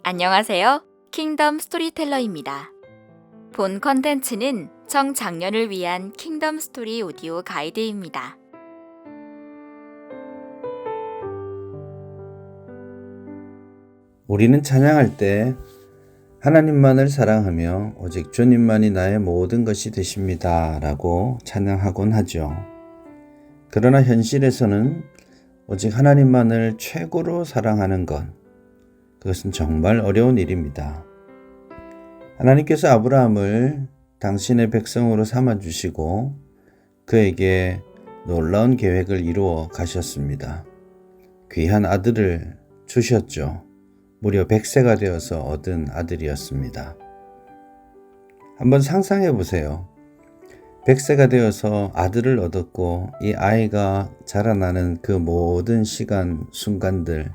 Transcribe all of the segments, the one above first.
안녕하세요. 킹덤 스토리텔러입니다. 본 컨텐츠는 청장년을 위한 킹덤 스토리 오디오 가이드입니다. 우리는 찬양할 때 하나님만을 사랑하며 오직 주님만이 나의 모든 것이 되십니다 라고 찬양하곤 하죠. 그러나 현실에서는 오직 하나님만을 최고로 사랑하는 것, 그것은 정말 어려운 일입니다. 하나님께서 아브라함을 당신의 백성으로 삼아주시고 그에게 놀라운 계획을 이루어 가셨습니다. 귀한 아들을 주셨죠. 무려 100세가 되어서 얻은 아들이었습니다. 한번 상상해 보세요. 100세가 되어서 아들을 얻었고 이 아이가 자라나는 그 모든 시간, 순간들,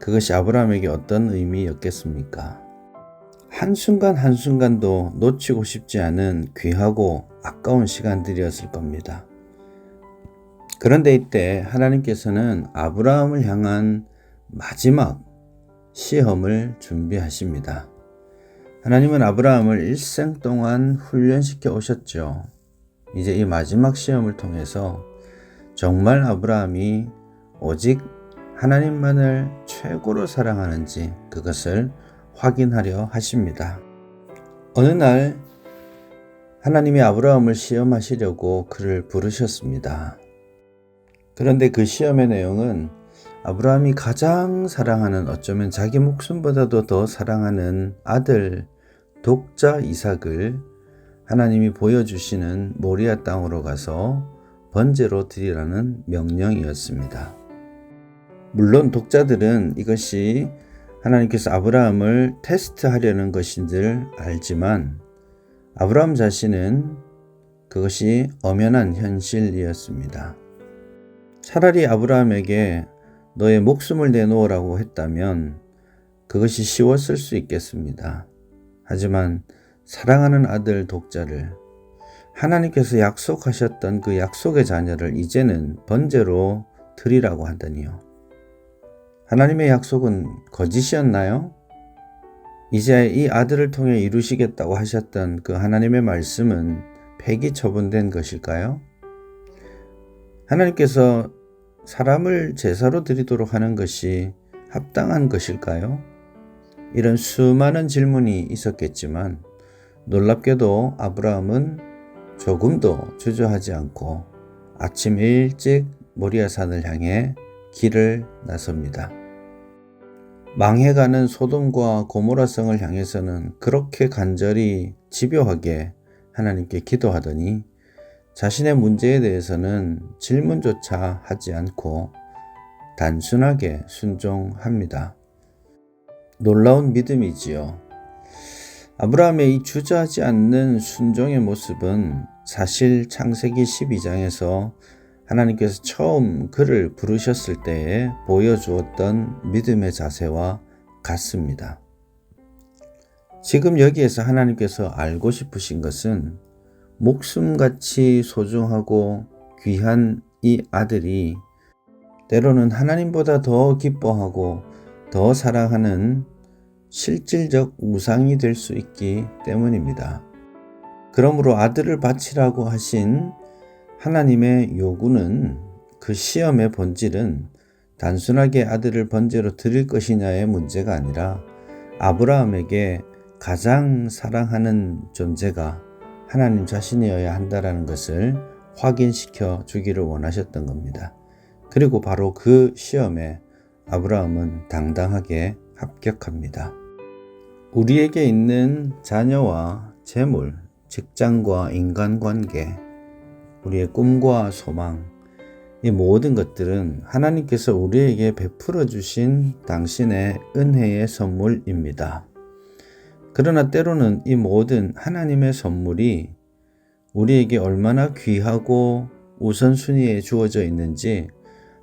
그것이 아브라함에게 어떤 의미였겠습니까? 한순간 한순간도 놓치고 싶지 않은 귀하고 아까운 시간들이었을 겁니다. 그런데 이때 하나님께서는 아브라함을 향한 마지막 시험을 준비하십니다. 하나님은 아브라함을 일생 동안 훈련시켜 오셨죠. 이제 이 마지막 시험을 통해서 정말 아브라함이 오직 하나님만을 최고로 사랑하는지 그것을 확인하려 하십니다. 어느 날 하나님이 아브라함을 시험하시려고 그를 부르셨습니다. 그런데 그 시험의 내용은 아브라함이 가장 사랑하는, 어쩌면 자기 목숨보다도 더 사랑하는 아들 독자 이삭을 하나님이 보여주시는 모리아 땅으로 가서 번제로 드리라는 명령이었습니다. 물론 독자들은 이것이 하나님께서 아브라함을 테스트하려는 것인 줄 알지만 아브라함 자신은 그것이 엄연한 현실이었습니다. 차라리 아브라함에게 너의 목숨을 내놓으라고 했다면 그것이 쉬웠을 수 있겠습니다. 하지만 사랑하는 아들 독자를, 하나님께서 약속하셨던 그 약속의 자녀를 이제는 번제로 드리라고 하더니요. 하나님의 약속은 거짓이었나요? 이제 이 아들을 통해 이루시겠다고 하셨던 그 하나님의 말씀은 폐기 처분된 것일까요? 하나님께서 사람을 제사로 드리도록 하는 것이 합당한 것일까요? 이런 수많은 질문이 있었겠지만 놀랍게도 아브라함은 조금도 주저하지 않고 아침 일찍 모리아산을 향해 길을 나섭니다. 망해가는 소돔과 고모라성을 향해서는 그렇게 간절히 집요하게 하나님께 기도하더니 자신의 문제에 대해서는 질문조차 하지 않고 단순하게 순종합니다. 놀라운 믿음이지요. 아브라함의 이 주저하지 않는 순종의 모습은 사실 창세기 12장에서 하나님께서 처음 그를 부르셨을 때에 보여주었던 믿음의 자세와 같습니다. 지금 여기에서 하나님께서 알고 싶으신 것은 목숨같이 소중하고 귀한 이 아들이 때로는 하나님보다 더 기뻐하고 더 사랑하는 실질적 우상이 될 수 있기 때문입니다. 그러므로 아들을 바치라고 하신 하나님의 요구는, 그 시험의 본질은 단순하게 아들을 번제로 드릴 것이냐의 문제가 아니라 아브라함에게 가장 사랑하는 존재가 하나님 자신이어야 한다는 것을 확인시켜 주기를 원하셨던 겁니다. 그리고 바로 그 시험에 아브라함은 당당하게 합격합니다. 우리에게 있는 자녀와 재물, 직장과 인간관계, 우리의 꿈과 소망, 이 모든 것들은 하나님께서 우리에게 베풀어 주신 당신의 은혜의 선물입니다. 그러나 때로는 이 모든 하나님의 선물이 우리에게 얼마나 귀하고 우선순위에 주어져 있는지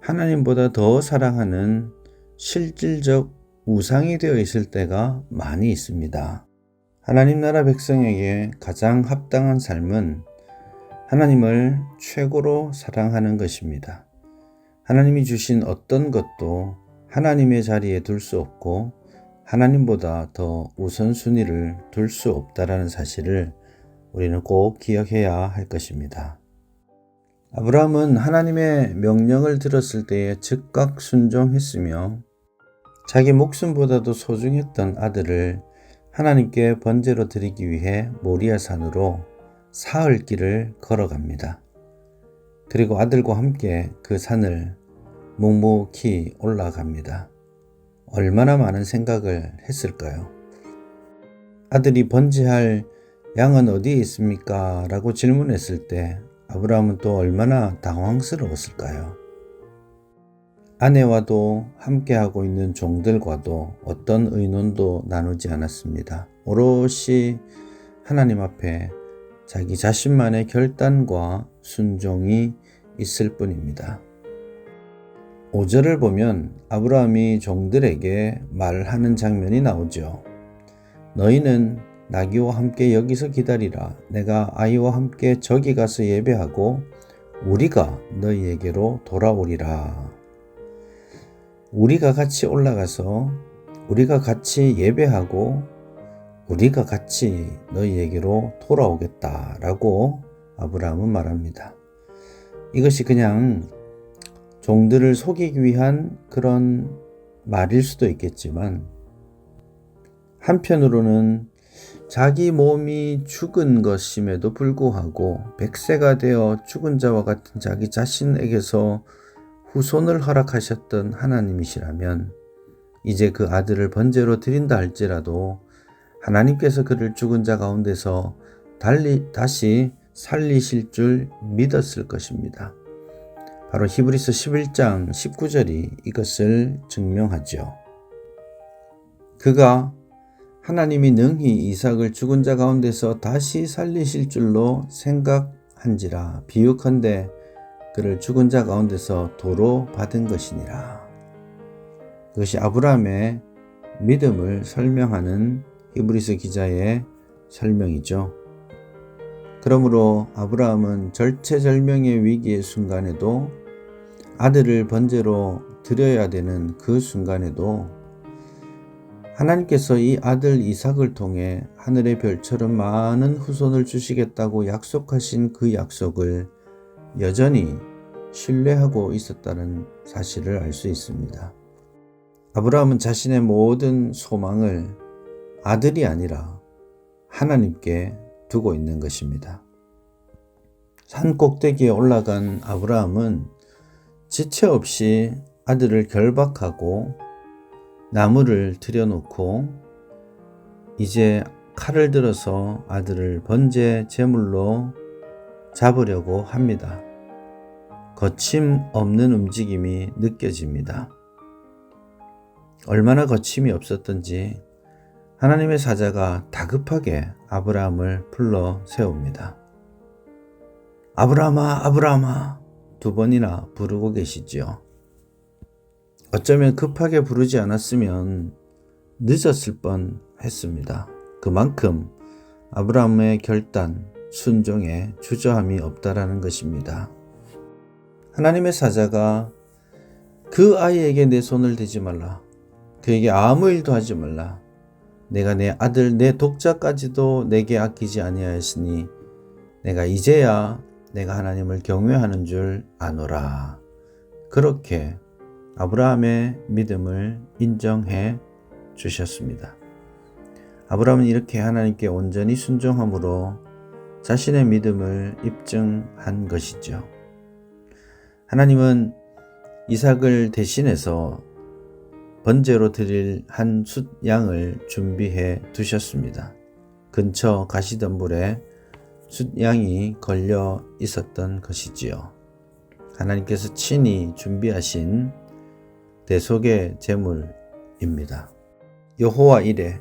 하나님보다 더 사랑하는 실질적 우상이 되어 있을 때가 많이 있습니다. 하나님 나라 백성에게 가장 합당한 삶은 하나님을 최고로 사랑하는 것입니다. 하나님이 주신 어떤 것도 하나님의 자리에 둘 수 없고 하나님보다 더 우선순위를 둘 수 없다라는 사실을 우리는 꼭 기억해야 할 것입니다. 아브라함은 하나님의 명령을 들었을 때에 즉각 순종했으며 자기 목숨보다도 소중했던 아들을 하나님께 번제로 드리기 위해 모리아 산으로 사흘 길을 걸어갑니다. 그리고 아들과 함께 그 산을 묵묵히 올라갑니다. 얼마나 많은 생각을 했을까요? 아들이 번제할 양은 어디에 있습니까? 라고 질문했을 때 아브라함은 또 얼마나 당황스러웠을까요? 아내와도 함께하고 있는 종들과도 어떤 의논도 나누지 않았습니다. 오롯이 하나님 앞에 자기 자신만의 결단과 순종이 있을 뿐입니다. 5절을 보면 아브라함이 종들에게 말하는 장면이 나오죠. 너희는 나귀와 함께 여기서 기다리라. 내가 아이와 함께 저기 가서 예배하고 우리가 너희에게로 돌아오리라. 우리가 같이 올라가서 우리가 같이 예배하고 우리가 같이 너희에게로 돌아오겠다라고 아브라함은 말합니다. 이것이 그냥 종들을 속이기 위한 그런 말일 수도 있겠지만 한편으로는 자기 몸이 죽은 것임에도 불구하고 100세가 되어 죽은 자와 같은 자기 자신에게서 후손을 허락하셨던 하나님이시라면 이제 그 아들을 번제로 드린다 할지라도 하나님께서 그를 죽은 자 가운데서 다시 살리실 줄 믿었을 것입니다. 바로 히브리서 11장 19절이 이것을 증명하죠. 그가 하나님이 능히 이삭을 죽은 자 가운데서 다시 살리실 줄로 생각한지라 비유컨대 그를 죽은 자 가운데서 도로 받은 것이니라. 그것이 아브라함의 믿음을 설명하는 히브리서 기자의 설명이죠. 그러므로 아브라함은 절체절명의 위기의 순간에도 아들을 번제로 드려야 되는 그 순간에도 하나님께서 이 아들 이삭을 통해 하늘의 별처럼 많은 후손을 주시겠다고 약속하신 그 약속을 여전히 신뢰하고 있었다는 사실을 알 수 있습니다. 아브라함은 자신의 모든 소망을 아들이 아니라 하나님께 두고 있는 것입니다. 산 꼭대기에 올라간 아브라함은 지체 없이 아들을 결박하고 나무를 들여놓고 이제 칼을 들어서 아들을 번제 제물로 잡으려고 합니다. 거침없는 움직임이 느껴집니다. 얼마나 거침이 없었던지 하나님의 사자가 다급하게 아브라함을 불러 세웁니다. 아브라함아, 아브라함아 2번이나 부르고 계시지요. 어쩌면 급하게 부르지 않았으면 늦었을 뻔 했습니다. 그만큼 아브라함의 결단, 순종에 주저함이 없다라는 것입니다. 하나님의 사자가 그 아이에게 내 손을 대지 말라. 그에게 아무 일도 하지 말라. 내가 내 아들 내 독자까지도 내게 아끼지 아니하였으니 내가 이제야 내가 하나님을 경외하는 줄 아노라. 그렇게 아브라함의 믿음을 인정해 주셨습니다. 아브라함은 이렇게 하나님께 온전히 순종함으로 자신의 믿음을 입증한 것이죠. 하나님은 이삭을 대신해서 번제로 드릴 한 숫 양을 준비해 두셨습니다. 근처 가시덤불에 숫 양이 걸려 있었던 것이지요. 하나님께서 친히 준비하신 대속의 제물입니다. 여호와 이레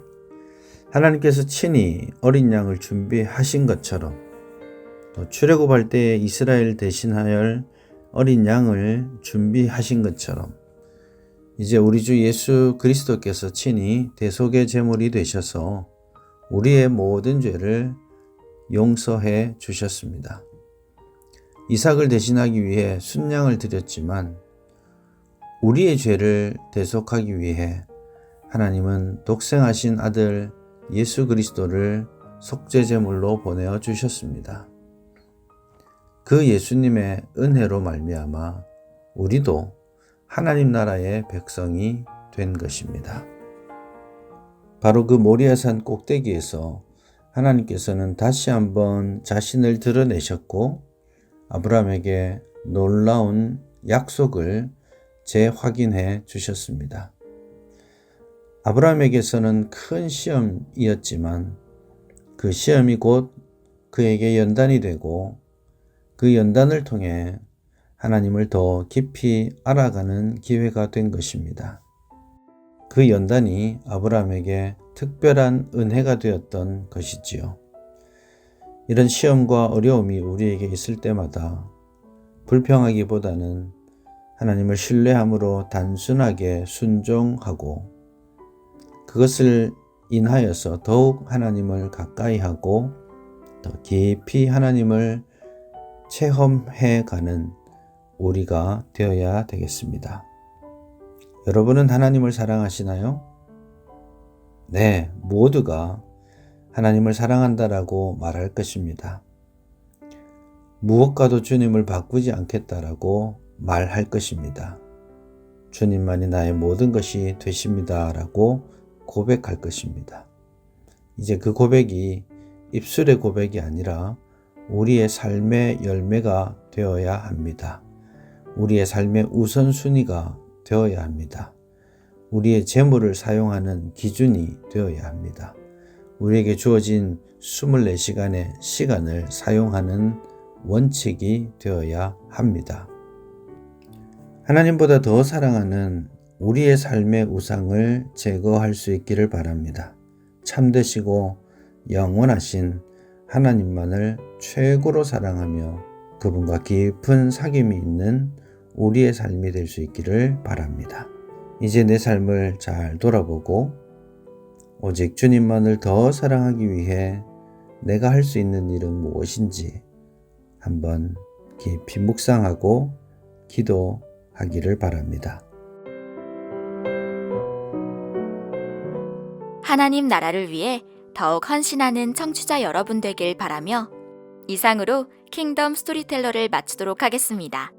하나님께서 친히 어린 양을 준비하신 것처럼 또 출애굽할 때에 이스라엘 대신하여 어린 양을 준비하신 것처럼 이제 우리 주 예수 그리스도께서 친히 대속의 제물이 되셔서 우리의 모든 죄를 용서해 주셨습니다. 이삭을 대신하기 위해 순양을 드렸지만 우리의 죄를 대속하기 위해 하나님은 독생하신 아들 예수 그리스도를 속죄제물로 보내어 주셨습니다. 그 예수님의 은혜로 말미암아 우리도 하나님 나라의 백성이 된 것입니다. 바로 그 모리아산 꼭대기에서 하나님께서는 다시 한번 자신을 드러내셨고 아브라함에게 놀라운 약속을 재확인해 주셨습니다. 아브라함에게서는 큰 시험이었지만 그 시험이 곧 그에게 연단이 되고 그 연단을 통해 하나님을 더 깊이 알아가는 기회가 된 것입니다. 그 연단이 아브라함에게 특별한 은혜가 되었던 것이지요. 이런 시험과 어려움이 우리에게 있을 때마다 불평하기보다는 하나님을 신뢰함으로 단순하게 순종하고 그것을 인하여서 더욱 하나님을 가까이 하고 더 깊이 하나님을 체험해 가는 우리가 되어야 되겠습니다. 여러분은 하나님을 사랑하시나요? 네, 모두가 하나님을 사랑한다라고 말할 것입니다. 무엇과도 주님을 바꾸지 않겠다라고 말할 것입니다. 주님만이 나의 모든 것이 되십니다라고 고백할 것입니다. 이제 그 고백이 입술의 고백이 아니라 우리의 삶의 열매가 되어야 합니다. 우리의 삶의 우선순위가 되어야 합니다. 우리의 재물을 사용하는 기준이 되어야 합니다. 우리에게 주어진 24시간의 시간을 사용하는 원칙이 되어야 합니다. 하나님보다 더 사랑하는 우리의 삶의 우상을 제거할 수 있기를 바랍니다. 참되시고 영원하신 하나님만을 최고로 사랑하며 그분과 깊은 사귐이 있는 우리의 삶이 될 수 있기를 바랍니다. 이제 내 삶을 잘 돌아보고 오직 주님만을 더 사랑하기 위해 내가 할 수 있는 일은 무엇인지 한번 깊이 묵상하고 기도하기를 바랍니다. 하나님 나라를 위해 더욱 헌신하는 청취자 여러분 되길 바라며 이상으로 킹덤 스토리텔러를 마치도록 하겠습니다.